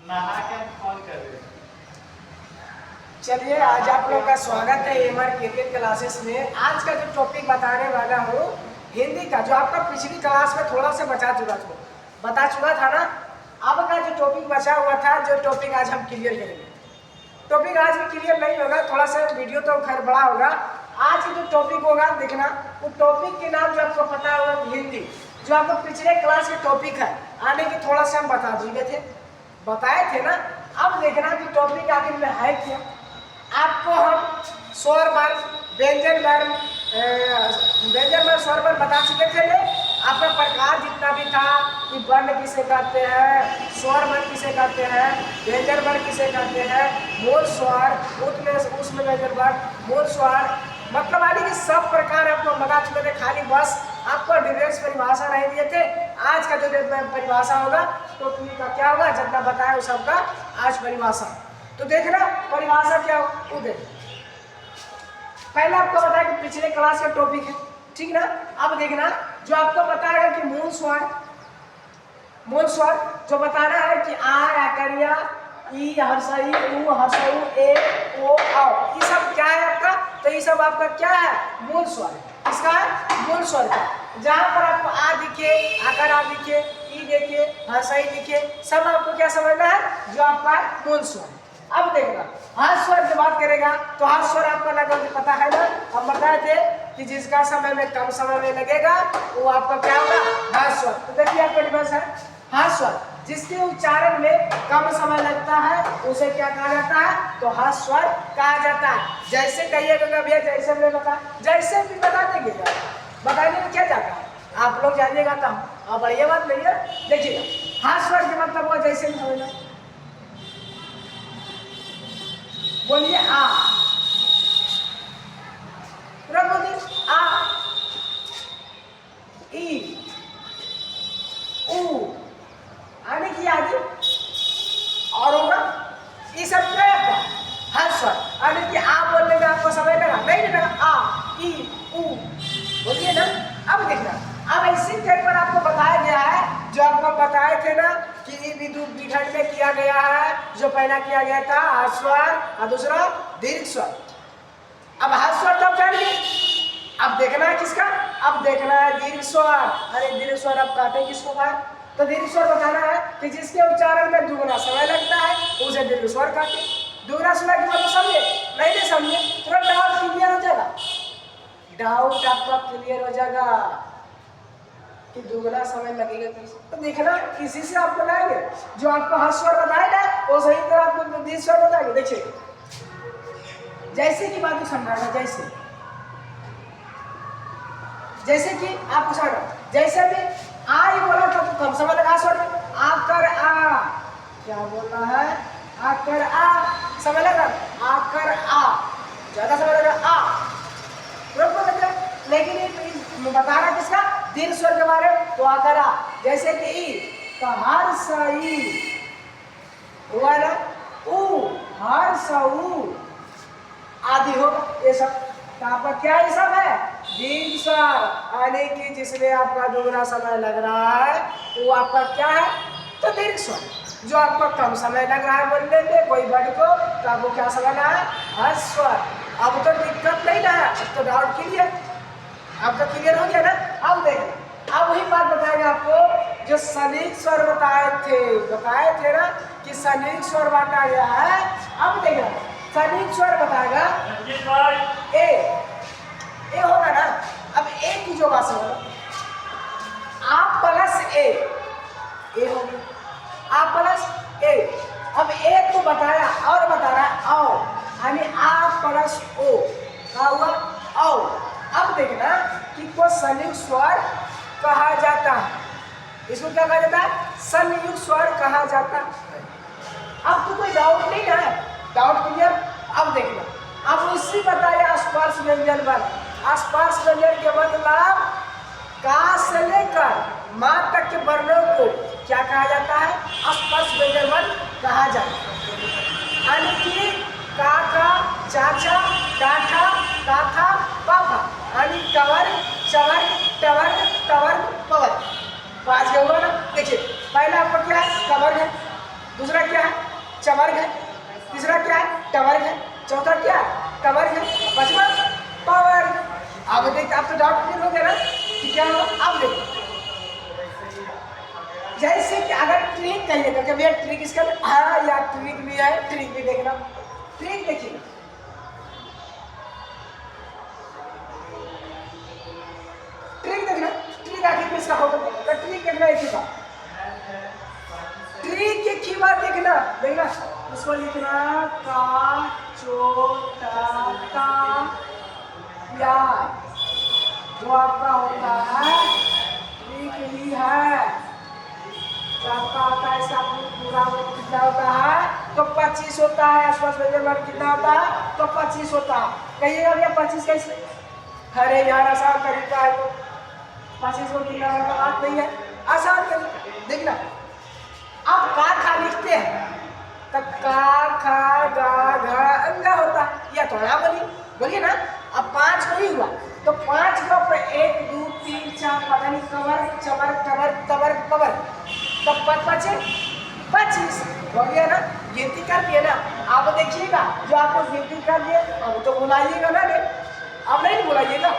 नहा के फोन कर रहे हैं। चलिए आज आप लोग का स्वागत है एमआर क्रिकेट क्लासेस में। आज का जो टॉपिक बताने वाला हूँ हिंदी का, जो आपका पिछली क्लास में थोड़ा सा बता चुका था ना। अब का जो टॉपिक बचा हुआ था, जो टॉपिक आज हम क्लियर करेंगे। टॉपिक आज भी क्लियर नहीं होगा, थोड़ा सा वीडियो तो खैर बड़ा होगा। आज की जो टॉपिक होगा देखना, वो टॉपिक के नाम जो आपको पता होगा हिंदी, जो आपको पिछले क्लास के टॉपिक है आने की थोड़ा सा हम बताए थे ना। अब देखना कि टॉपिक आखिर में है क्या। आपको हम स्वर वर्ग, व्यंजन वर्ग, स्वर वर्ग बता चुके थे। आपका प्रकार जितना भी था कि वर्ण किसे कहते हैं, स्वर वर्ण किसे कहते हैं, व्यंजन वर्ण किसे कहते हैं, मूल स्वर, उसमें व्यंजन वर्ण, मूल स्वर, मतलब आदि के सब प्रकार आपको बता चुके थे। खाली बस आपको डिटेल्स परिभाषा नहीं दिए थे। आज का जो परिभाषा होगा तो का क्या होगा, जितना बताया उस सबका आज परिभाषा। तो देखना परिभाषा क्या हो वो देख। पहले आपको बताया कि पिछले क्लास का टॉपिक है, ठीक ना। अब देखना जो आपको बताएगा कि मूल स्वर जो बताना है कि आ करिया, ई हर्षई, ऊ हर्षऊ, ए ओ औ, ये सब क्या है आपका। तो ये सब आपका क्या है, मूल स्वर है। इसका मूल स्वर का जहाँ पर आपको आ दिखे, आकर आ दिखे, ई दिखे, हर्षई दिखे, सब आपको क्या समझना है, जो आपका मूल स्वर है। अब देखना हर्ष स्वर की बात करेगा तो हर्ष स्वर आपको लगभग पता है ना। हम बताए थे कि जिसका समय में कम समय में लगेगा वो आपका क्या होगा, हर्ष स्वर। तो देखिए आपका डिफरेंस है हर्ष स्वर, जिसके उच्चारण में कम समय लगता है उसे क्या कहा जाता है, तो हर्ष स्वर कहा जाता है। जैसे कहिएगा भैया, जैसे हमने बताया, जैसे भी बता देंगे, बताने में क्या जाता है, आप लोग जानिएगा तो अब बढ़िया बात नहीं है। देखिएगा हर्ष स्वर के मतलब वो जैसे भी समझना। बोलिए आ, बोलिए आ, ई, ऊ, आने की आदि और होगा, ये सब क्या है हर्ष स्वर। आने की आ बोलने में आपको समय लगा नहीं लगा, आ, ई, ऊ, बोलिए ना। अब देखना, अब इसी टाइप पर आपको बताया गया है, जो आपको बताए थे ना कि विखंड में किया गया है। जो पहला किया गया था हर्ष स्वर और दूसरा दीर्घ स्वर। अब हर्ष स्वर तब जानिए, अब देखना है किसका, अब देखना है दीर्घ स्वर। अरे दीर्घ स्वर अब कहते किसको है, तो दीर्घ स्वर बताना है कि जिसके उच्चारण में दुगना समय लगता है उसे दीर्घ स्वर कहते। दुगना समय की मतलब समझे नहीं समझे, थोड़ा डाउट क्लियर हो जाएगा, डाउट आपका क्लियर हो जाएगा कि दुगना समय लगेगा कैसे। तो देखना इसी से आप बनाएंगे, जो आपको हर्ष स्वर बताएगा वो सही तरह आपको दीर्घ स्वर बताएंगे। देखिए जैसे की बात समझाना, जैसे कि आपको समझना, जैसे भी आ ही बोला था तो कम समय लगा स्वर में, आकर आ, क्या बोलना है, आकर आ, समय लगा, आकर आ, ज्यादा समय लगा आ, लेकिन ये बता रहा किसका, दीर्घ स्वर के बारे में। तो आकर आ, जैसे कि ई का हर्षई हुआ ना, ऊ हर्षऊ आदि होगा, ये सब आपका क्या ये सब है, दीर्घ स्वर। आने की जिसमें आपका दुगना समय लग रहा है वो आपका क्या है, तो दीर्घ स्वर। जो आपको कम समय लग रहा है बोलने में कोई वर्ड को, तो आपको क्या समझना है, हर्ष स्वर। अब तो दिक्कत नहीं ना, अब तो डाउट क्लियर, अब तो क्लियर हो गया ना। अब देखिए, अब वही बात बताएगा आपको जो सलीक स्वर बताए थे ना कि सलीक स्वर बांटा गया है। अब देखिए सलीक स्वर बताएगा ए होगा ना। अब ए की जो बात समझो, आप प्लस ए हो गया, आप प्लस ए। अब ए को बताया और बता रहा है औ, यानी आप प्लस ओ क्या हुआ, औ। अब देखना कि को संयुक्त स्वर कहा जाता है, इसको क्या कहा जाता है, संयुक्त स्वर कहा जाता है। अब तो कोई डाउट नहीं है, डाउट क्लियर। अब देखना, अब उसी बताया स्पर्श व्यंजन वर्ग। स्पर्श व्यंजन के मतलब का से लेकर मां तक के वर्णों को क्या कहा जाता है, स्पर्श व्यंजन वर्ग कहा जाता है। यानी कि काका, चाचा, काठा, काथा, पापा, यानी कवर, चवर, टवर, टवर, पवर, पांच के हुआ ना। देखिए पहला आपका क्या है, कवर है, दूसरा क्या है? चवर्ग है। तीसरा क्या है? टवर्ग है। चौथा क्या है? टवर्ग है। पांचवा पवर्ग। अब देखिए, आप तो डाउट क्लियर हो गया ना कि क्या होगा? अब देखिए, जैसे कि अगर ट्रिक कहिएगा कि भैया ट्रिक इसका हाँ या ट्रिक भी है, ट्रिक भी देखना। ट्रिक देखिए, ट्रिक देखना, ट्रिक आखिर किसका होगा? तो ट्रिक देखना एक ही बात, ट्रिक एक ही बात देखना, देखना उसको लिखना का छोटा का प्यार जो आपका होता है ट्रिक ही है। आपका होता है इसका पूरा कितना होता है? तो 25 होता है। आसपास मेजरमेंट कितना होता है? तो 25 होता है। कहिएगा भैया 25 कैसे? अरे यार आसान तरीका है, तो 25 को कितना होगा? बात नहीं है, आसान तरीका। देखना, अब का खा लिखते हैं तब का खा गा घा अंगा होता है, या थोड़ा बोलिए ना। अब 5 को ही हुआ तो 5 का पर 1 2 3 4 पता नहीं कवर चवर टवर तवर पवर, तब 5 बचे 25 हो गया ना। गिनती कर दिए ना। अब देखिएगा जो आपको गिनती कर दिए अब तो बुलाइएगा ना, अब नहीं बुलाइएगा।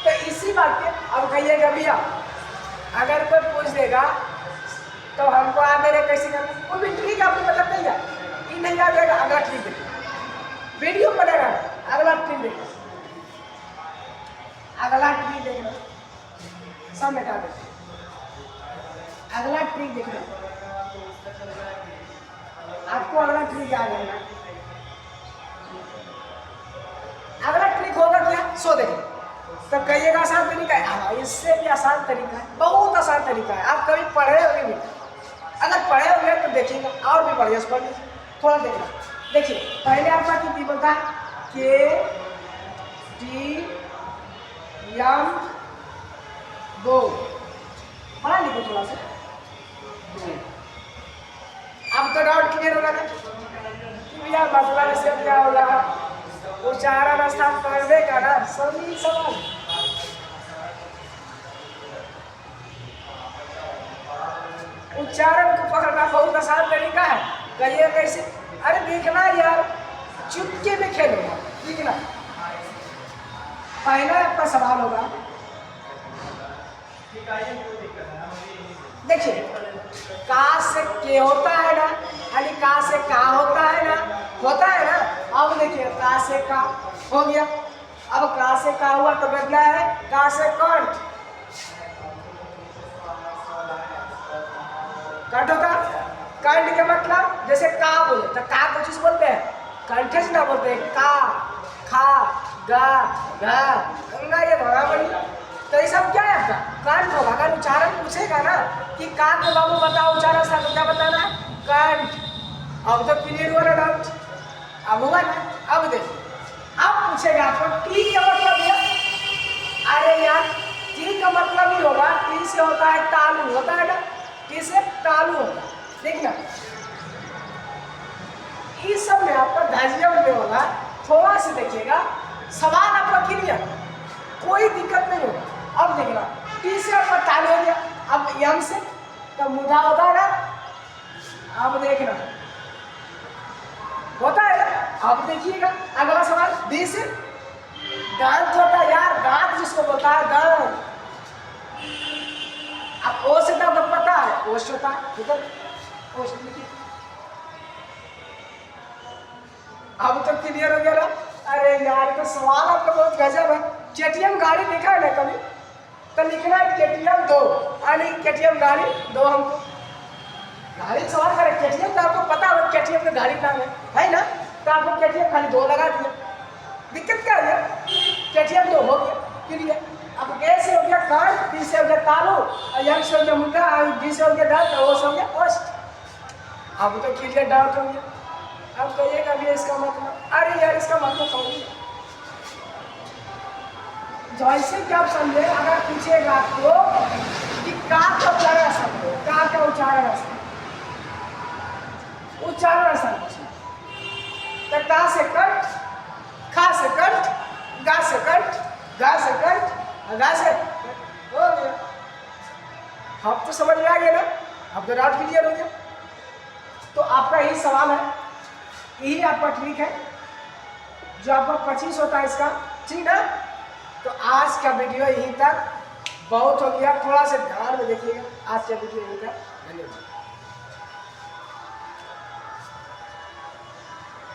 तो इसी बात पे अब कहिएगा भैया अगर कोई पूछ देगा तो हमको आ मेरे कैसे करना, कोई भी ट्रिक आपको मतलब नहीं है, ये नहीं आ जाएगा। अगला ट्रिक देखिए, वीडियो बनेगा, अगला ट्रिक देखिए, अगला ट्रिक देखना, सब मिटा देते। अगला ट्रिक देखना, आपको अगला ट्रिक याद रहेगा। अगला ट्रिक होगा क्या? सो देखिए, तब कहिएगा आसान तरीका है। हाँ, इससे भी आसान तरीका है, बहुत आसान तरीका है। आप कभी पढ़े होंगे भी, अगर पढ़े होंगे तो देखिएगा और भी बढ़िया से पढ़िए। थोड़ा देखना, देखिए पहले आपका कितनी बनता है? के टी एम 2 पढ़ा लिखो थोड़ा सा। अब तो डाउट क्लियर होगा ना कि भैया मतलब इससे क्या होगा? उच्चारण स्थान पढ़ने का ना सभी सवाल। उच्चारण को पकड़ना बहुत आसान तरीका है। कहिए कैसे? अरे देखना यार, चुपके में खेलेगा, देखना। पहला आपका सवाल होगा, देखिए का से के होता है ना, यानी का से का होता है ना, होता है ना। अब देखिए का से का हो गया, अब का से का हुआ तो बदला है का से कंठ। कंठ होगा, कंठ के मतलब जैसे का बोले तो का को चीज बोलते हैं कंठे से ना बोलते हैं। का खा गा घा गंगा ये भगा बड़ी, तो ये सब क्या है आपका कंठ होगा। अगर उच्चारण पूछेगा ना कि का को बाबू बताओ उच्चारण सा तो क्या बताना है? कंठ। अब तो क्लियर हुआ ना डाउट? अब हुआ ना? अब देखिए, अब पूछेगा आपको टी का मतलब है। अरे यार टी का मतलब ही होगा, टी से होता है तालु, होता है ना, टी से तालु होता है। देखना इस सब में आपका धाजिया होने वाला, थोड़ा सा देखिएगा सवाल आपका क्लियर, कोई दिक्कत नहीं होगा। अब देखना टी से आपका तालु हो गया, अब यम से तो मुदा होता है ना। अब देखना होता है ना। अब देखिएगा अगला सवाल डी से दांत होता है यार, दांत जिसको बोलता है दांत। अब ओ से तो पता है ओष्ठ होता है, इधर ओष्ठ लिखिए। अब तो क्लियर हो गया ना। अरे यार तो सवाल आपका बहुत गजब है। केटीएम गाड़ी देखा है ना कभी? तो लिखना है केटीएम 2, यानी केटीएम गाड़ी 2। हमको गाड़ी सवाल करें केटीएम तो आपको पता होगा केटीएम का गाड़ी नाम है ना, तो आपको केटीएम खाली 2 लगा दिया। दिक्कत क्या है? केटीएम 2 हो गया क्लियर। अब ए से हो गया कान, टी से हो गया तालु, एम से हो गया मुंडा, डी से हो गया दांत, ओ से हो गया ओष्ठ। अब तो क्लियर डाउट हो गया। अब कहिएगा भी इसका मतलब, अरे यार इसका मतलब समझिए जैसे कि आप समझे। अगर पूछेगा आपको कि का उच्चारण समझो, का उच्चारण समझो, उच्चारण समझो तो का से कंठ, खा से कंठ, गा से कंठ, गा से कंठ, गा से हो गया। अब तो समझ में आ गया ना? अब तो डाउट क्लियर हो गया। तो आपका यही सवाल है, यही आपका ट्रिक है जो आपका 25 होता है इसका, ठीक ना। तो आज का वीडियो यहीं तक, बहुत हो गया, थोड़ा सा ध्यान में देखिएगा। आज का वीडियो यहीं तक, धन्यवाद।